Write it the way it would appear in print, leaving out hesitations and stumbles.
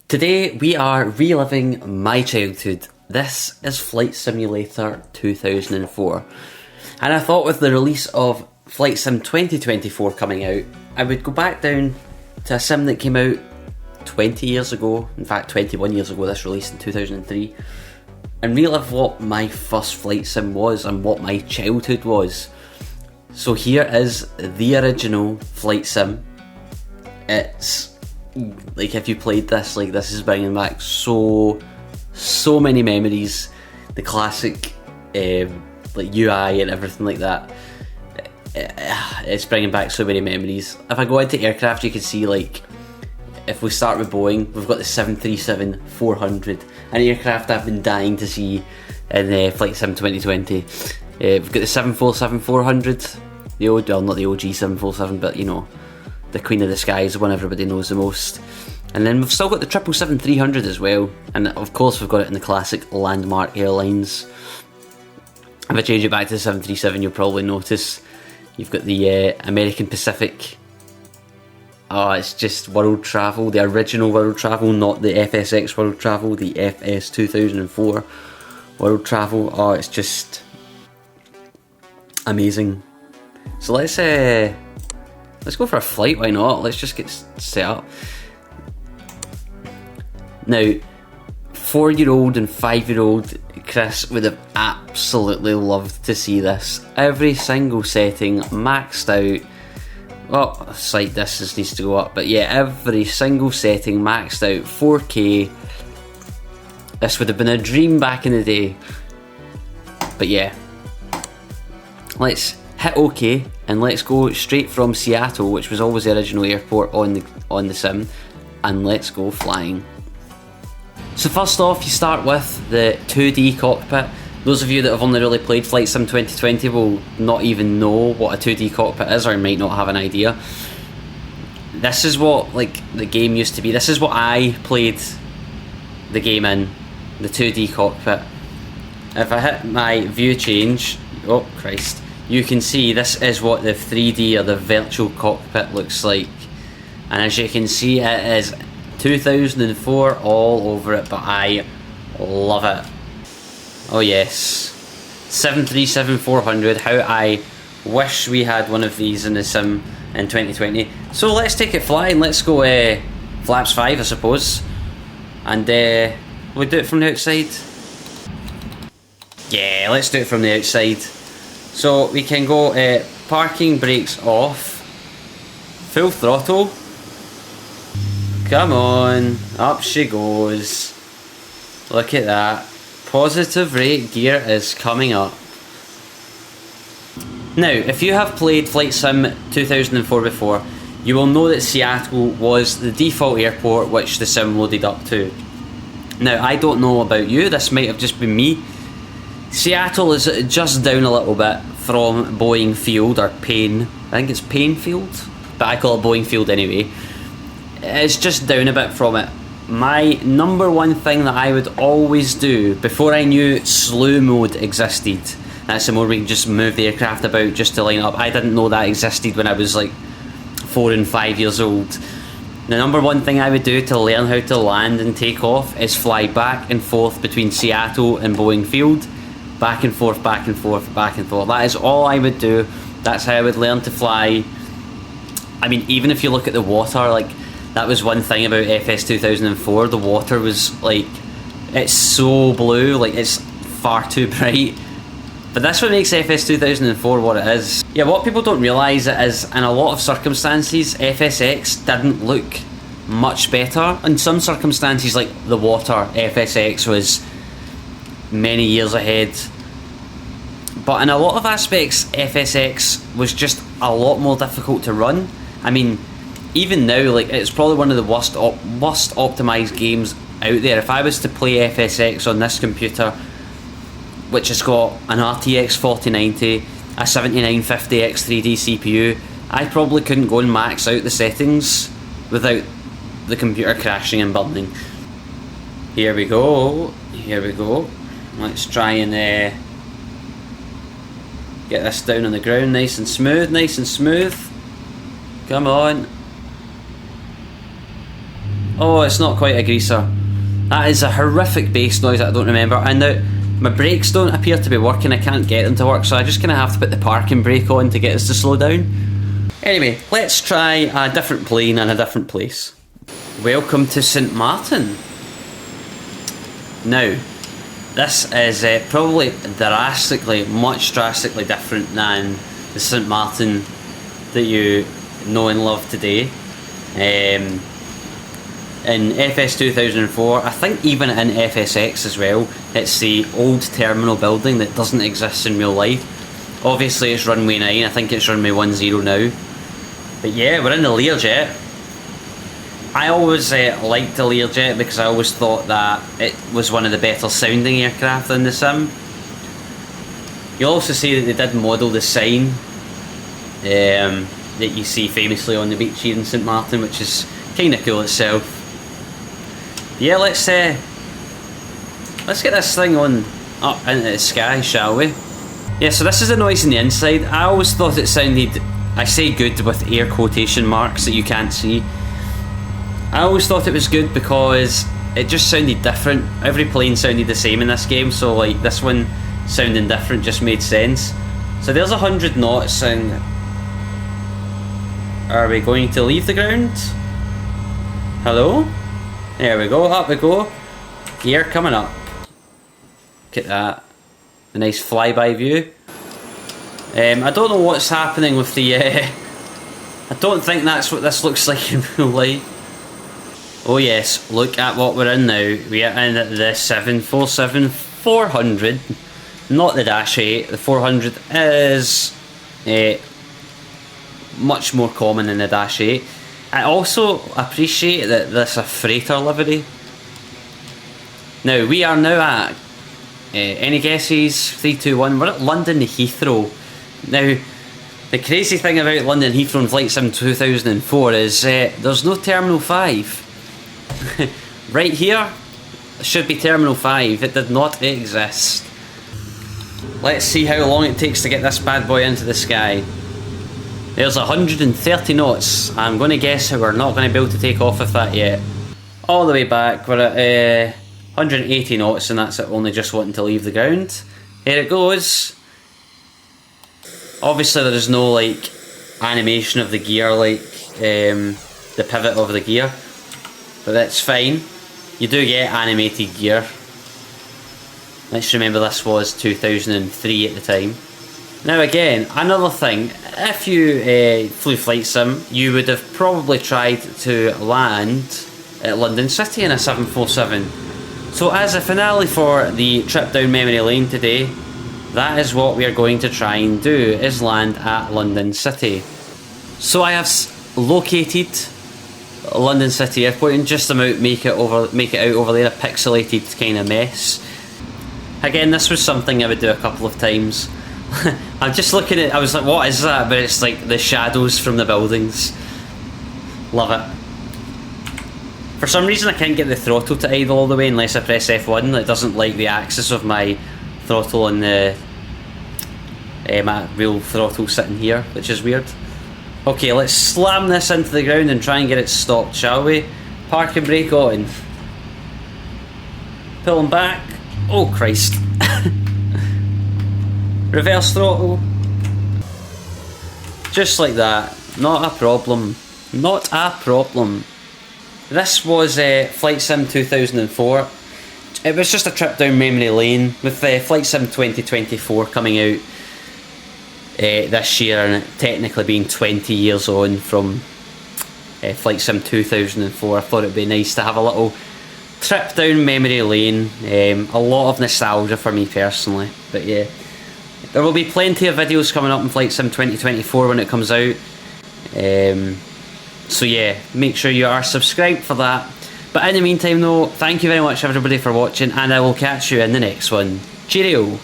Today we are reliving my childhood. This is Flight Simulator 2004, and I thought with the release of Flight Sim 2024 coming out, I would go back down to a sim that came out 20 years ago, in fact 21 years ago. This released in 2003, and relive what my first flight sim was and what my childhood was. So here is the original flight sim. It's like, if you played this, like, this is bringing back so many memories. The classic like UI and everything like that. It's bringing back so many memories. If I go into aircraft, you can see, like, if we start with Boeing, we've got the 737-400, an aircraft I've been dying to see in Flight Sim 2020. We've got the 747-400, the old, well, not the OG 747, but you know, the Queen of the Skies, the one everybody knows the most. And then we've still got the 777-300 as well, and of course we've got it in the classic landmark airlines. If I change it back to the 737, you'll probably notice you've got the American Pacific. Oh, it's just World Travel, the original World Travel, not the FSX World Travel, the FS2004 World Travel. Oh, it's just amazing. So let's go for a flight, why not? Let's just get set up. Now, 4-year-old and 5-year-old Chris would have absolutely loved to see this. Every single setting maxed out. Oh, slight distance needs to go up, but yeah, every single setting maxed out, 4K. This would have been a dream back in the day. But yeah, let's hit OK and let's go straight from Seattle, which was always the original airport on the sim, and let's go flying. So first off, you start with the 2D cockpit. Those of you that have only really played Flight Sim 2020 will not even know what a 2D cockpit is, or might not have an idea. This is what, like, the game used to be. This is what I played the game in, the 2D cockpit. If I hit my view change, oh Christ, you can see this is what the 3D or the virtual cockpit looks like. And as you can see, it is 2004 all over it, but I love it. Oh yes, 737-400, how I wish we had one of these in the sim in 2020. So let's take it flying, let's go flaps 5 I suppose. And we'll do it from the outside. Yeah, let's do it from the outside. So we can go parking brakes off, full throttle. Come on, up she goes. Look at that. Positive rate gear is coming up. Now, if you have played Flight Sim 2004 before, you will know that Seattle was the default airport which the sim loaded up to. Now, I don't know about you, this might have just been me. Seattle is just down a little bit from Boeing Field, or Payne. I think it's Payne Field, but I call it Boeing Field anyway. It's just down a bit from it. My number one thing that I would always do before I knew slew mode existed, that's the mode where you can just move the aircraft about just to line up. I didn't know that existed when I was like 4 and 5 years old. The number one thing I would do to learn how to land and take off is fly back and forth between Seattle and Boeing Field. Back and forth, back and forth, back and forth. That is all I would do. That's how I would learn to fly. I mean, even if you look at the water, like, that was one thing about FS 2004, the water was like, it's so blue, like it's far too bright. But that's what makes FS 2004 what it is. Yeah, what people don't realise is, in a lot of circumstances, FSX didn't look much better. In some circumstances, like the water, FSX was many years ahead. But in a lot of aspects, FSX was just a lot more difficult to run. I mean, even now, like, it's probably one of the worst optimised games out there. If I was to play FSX on this computer, which has got an RTX 4090, a 7950X 3D CPU, I probably couldn't go and max out the settings without the computer crashing and burning. Here we go, here we go. Let's try and get this down on the ground nice and smooth, nice and smooth. Come on. Oh, it's not quite a greaser. That is a horrific bass noise that I don't remember. And now my brakes don't appear to be working. I can't get them to work, so I just kind of have to put the parking brake on to get us to slow down. Anyway, let's try a different plane and a different place. Welcome to St Maarten. Now, this is probably much drastically different than the St Maarten that you know and love today. In FS2004, I think even in FSX as well, it's the old terminal building that doesn't exist in real life. Obviously it's runway 9, I think it's runway 10 now. But yeah, we're in the Learjet. I always liked the Learjet because I always thought that it was one of the better sounding aircraft in the sim. You'll also see that they did model the sign that you see famously on the beach here in St Maarten, which is kind of cool itself. Yeah, let's get this thing on up into the sky, shall we? Yeah, so this is the noise on the inside. I always thought it sounded, I say good with air quotation marks that you can't see. I always thought it was good because it just sounded different. Every plane sounded the same in this game, so like this one sounding different just made sense. So there's 100 knots, and are we going to leave the ground? Hello? There we go, up we go. Gear coming up. Look at that. A nice flyby view. I don't know what's happening with the... I don't think that's what this looks like in real life. Oh yes, look at what we're in now. We are in the 747-400. Not the Dash 8. The 400 is much more common than the Dash 8. I also appreciate that there's a freighter livery. Now, we are now at, any guesses? 3, 2, 1, we're at London Heathrow. Now, the crazy thing about London Heathrow in Flight Sim 2004 is there's no Terminal 5. Right here should be Terminal 5, it did not exist. Let's see how long it takes to get this bad boy into the sky. There's 130 knots. I'm going to guess we're not going to be able to take off with that yet. All the way back, we're at 180 knots, and that's it, only just wanting to leave the ground. Here it goes. Obviously there is no like animation of the gear like the pivot of the gear, but that's fine. You do get animated gear. Let's remember this was 2003 at the time. Now again, another thing, if you flew Flight Sim, you would have probably tried to land at London City in a 747. So as a finale for the trip down memory lane today, that is what we are going to try and do, is land at London City. So I have located London City Airport and just about make it out over there, a pixelated kind of mess. Again, this was something I would do a couple of times. I'm just looking at, I was like, what is that? But it's like the shadows from the buildings. Love it. For some reason I can't get the throttle to idle all the way unless I press F1. It doesn't like the axis of my throttle and the my real throttle sitting here, which is weird. Okay, let's slam this into the ground and try and get it stopped, shall we? Parking brake on. Pulling back. Oh Christ. Reverse throttle. Just like that. Not a problem. Not a problem. This was Flight Sim 2004. It was just a trip down memory lane with Flight Sim 2024 coming out this year, and it technically being 20 years on from Flight Sim 2004. I thought it would be nice to have a little trip down memory lane. A lot of nostalgia for me personally, but yeah. There will be plenty of videos coming up in Flight Sim 2024 when it comes out. So yeah, make sure you are subscribed for that. But in the meantime though, thank you very much everybody for watching, and I will catch you in the next one. Cheerio!